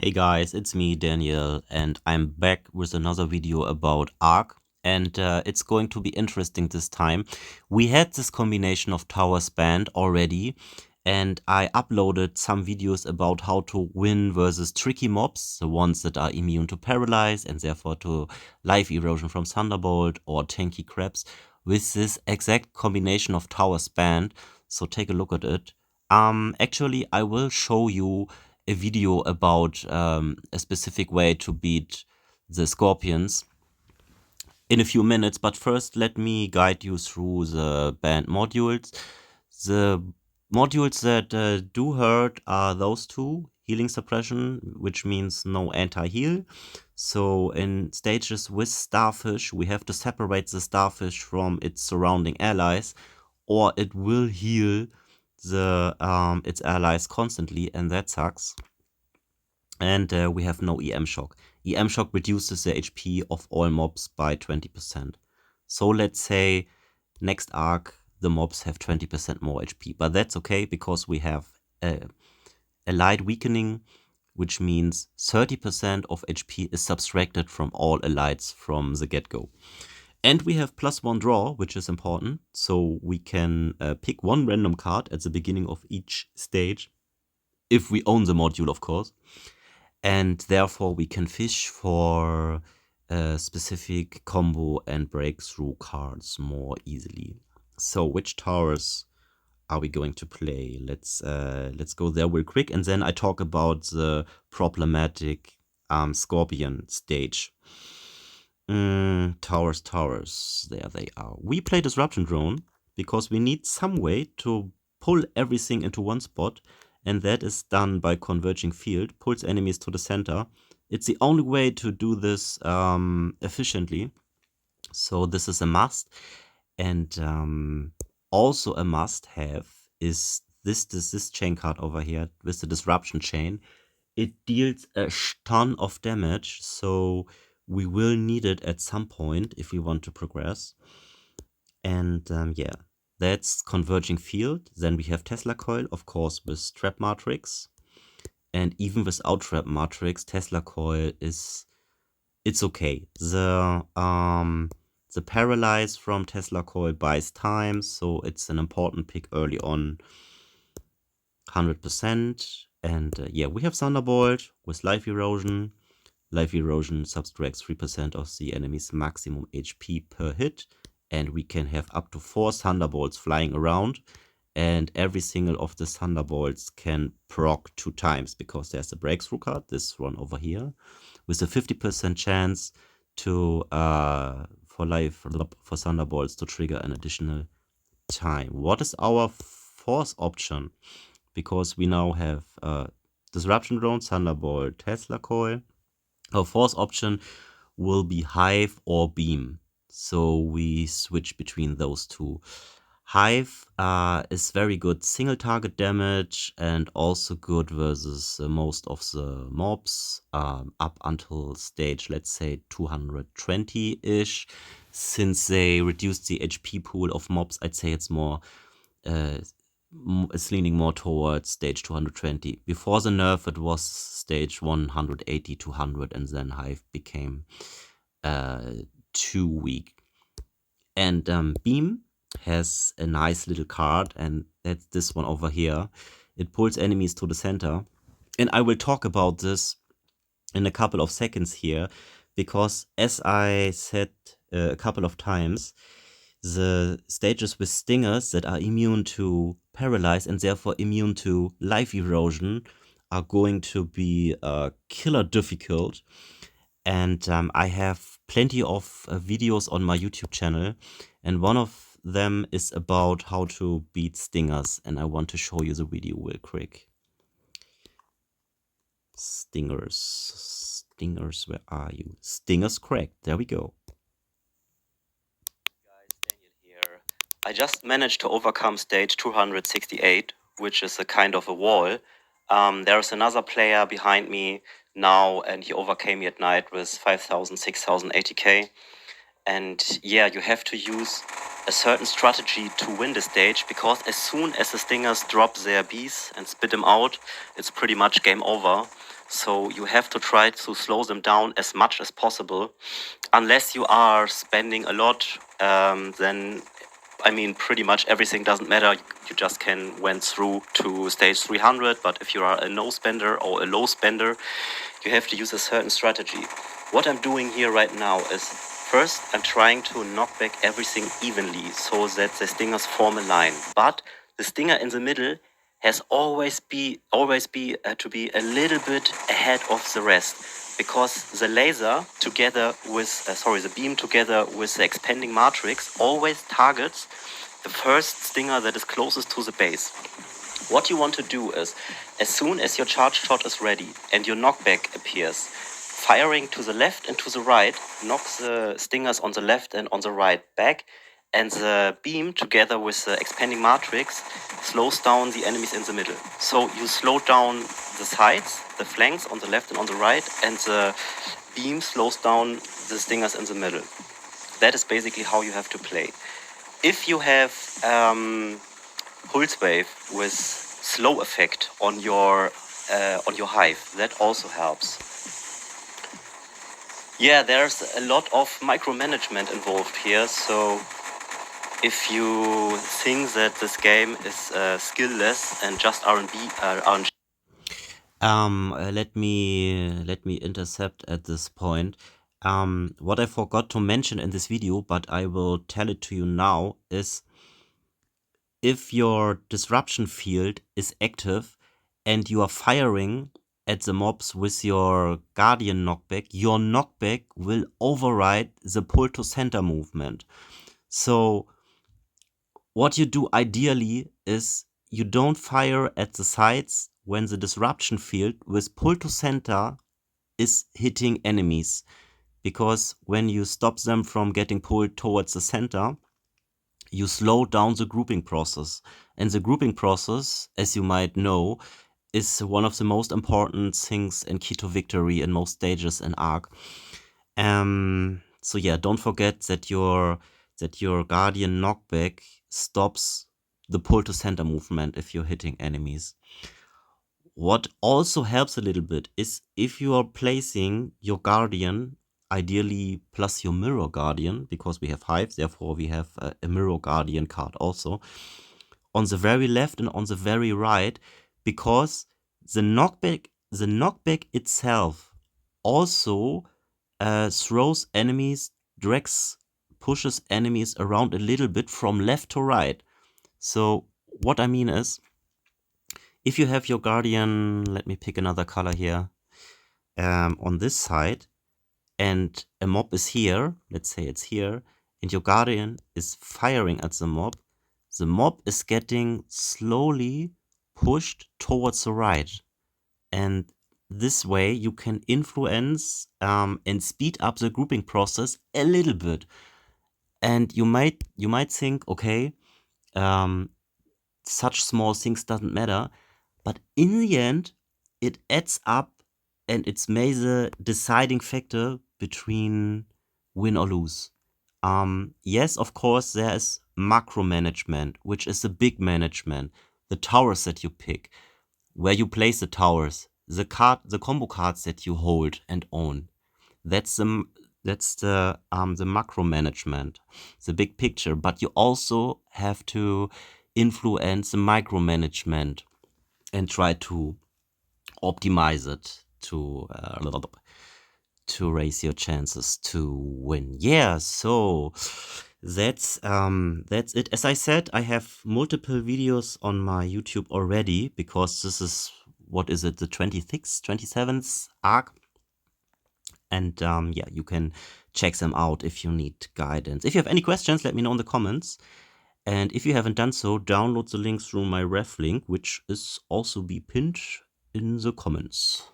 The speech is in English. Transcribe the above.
Hey guys, it's me, Daniel, and I'm back with another video about Ark. And it's going to be interesting this time. We had this combination of towers banned already, and I uploaded some videos about how to win versus tricky mobs, the ones that are immune to paralyze and therefore to life erosion from Thunderbolt or tanky crabs, with this exact combination of towers banned. So take a look at it. Actually, I will show you a video about a specific way to beat the scorpions in a few minutes, but first let me guide you through the banned modules. The modules that do hurt are those two: healing suppression, which means no anti-heal. So in stages with starfish, we have to separate the starfish from its surrounding allies, or it will heal its allies constantly, and that sucks. And we have no EM shock. EM shock reduces the HP of all mobs by 20%. So let's say next arc the mobs have 20% more HP, but that's okay because we have a light weakening, which means 30% of HP is subtracted from all elites from the get-go. And we have +1 draw, which is important, so we can pick one random card at the beginning of each stage, if we own the module, of course. And therefore we can fish for specific combo and breakthrough cards more easily. So which towers are we going to play? Let's go there real quick, and then I talk about the problematic scorpion stage. Towers, there they are. We play Disruption Drone because we need some way to pull everything into one spot, and that is done by Converging Field, pulls enemies to the center. It's the only way to do this efficiently, so this is a must. And also a must-have is this chain card over here with the Disruption Chain. It deals a ton of damage, so we will need it at some point if we want to progress. And yeah, that's Converging Field. Then we have Tesla Coil, of course, with Trap Matrix. And even without Trap Matrix, Tesla Coil it's okay. The Paralyze from Tesla Coil buys time, so it's an important pick early on. 100%. And yeah, we have Thunderbolt with Life Erosion. Life Erosion subtracts 3% of the enemy's maximum HP per hit, and we can have up to 4 Thunderbolts flying around, and every single of the Thunderbolts can proc 2 times, because there's a breakthrough card, this one over here, with a 50% chance to for Thunderbolts to trigger an additional time. What is our fourth option? Because we now have Disruption Drone, Thunderbolt, Tesla Coil. Our fourth option will be Hive or Beam. So we switch between those two. Hive is very good single target damage and also good versus most of the mobs up until stage, let's say 220-ish. Since they reduced the HP pool of mobs, I'd say it's more it's leaning more towards stage 220. Before the nerf, it was stage 180, 200, and then Hive became too weak. And Beam has a nice little card, and that's this one over here. It pulls enemies to the center. And I will talk about this in a couple of seconds here, because as I said a couple of times, the stages with stingers that are immune to paralyze and therefore immune to life erosion are going to be killer difficult. And I have plenty of videos on my YouTube channel, and one of them is about how to beat stingers, and I want to show you the video real quick. Stingers, where are you? Stingers cracked, there we go. I just managed to overcome stage 268, which is a kind of a wall. There's another player behind me now, and he overcame me at night with 5,000, 6,000 ATK. And yeah, you have to use a certain strategy to win the stage, because as soon as the stingers drop their bees and spit them out, it's pretty much game over. So you have to try to slow them down as much as possible. Unless you are spending a lot, then I mean, pretty much everything doesn't matter. You just can went through to stage 300, but if you are a no spender or a low spender, you have to use a certain strategy. What I'm doing here right now is, first, I'm trying to knock back everything evenly so that the stingers form a line. But the stinger in the middle has always to be a little bit ahead of the rest, because the laser together with the beam together with the expanding matrix always targets the first stinger that is closest to the base. What you want to do is, as soon as your charge shot is ready and your knockback appears, firing to the left and to the right knocks the stingers on the left and on the right back, and the beam together with the expanding matrix slows down the enemies in the middle. So you slow down the sides, the flanks on the left and on the right, and the beam slows down the stingers in the middle. That is basically how you have to play. If you have pulse wave with slow effect on your hive, that also helps. Yeah, there's a lot of micromanagement involved here, so if you think that this game is skill-less and just RNG. Let me intercept at this point. What I forgot to mention in this video, but I will tell it to you now, is if your disruption field is active and you are firing at the mobs with your Guardian knockback, your knockback will override the pull to center movement. So what you do ideally is you don't fire at the sides when the disruption field with pull to center is hitting enemies, because when you stop them from getting pulled towards the center, you slow down the grouping process. And the grouping process, as you might know, is one of the most important things and key to victory in most stages in Ark. So yeah, don't forget that your Guardian knockback stops the pull to center movement if you're hitting enemies. What also helps a little bit is if you are placing your Guardian, ideally plus your Mirror Guardian, because we have Hive, therefore we have a Mirror Guardian card also, on the very left and on the very right, because the knockback itself also throws enemies, pushes enemies around a little bit from left to right. So what I mean is, if you have your Guardian, let me pick another color here, on this side, and a mob is here, let's say it's here, and your Guardian is firing at the mob is getting slowly pushed towards the right. And this way you can influence and speed up the grouping process a little bit. And you might think, okay, such small things doesn't matter, but in the end it adds up, and it's the deciding factor between win or lose. Yes, of course, there is macro management, which is the big management, the towers that you pick, where you place the towers, the combo cards that you hold and own. That's the macro management, the big picture. But you also have to influence the micromanagement and try to optimize it to raise your chances to win. Yeah, so that's it. As I said, I have multiple videos on my YouTube already, because this is, what is it, the 26th, 27th Ark. And yeah, you can check them out if you need guidance. If you have any questions, let me know in the comments. And if you haven't done so, download the links through my ref link, which is also be pinned in the comments.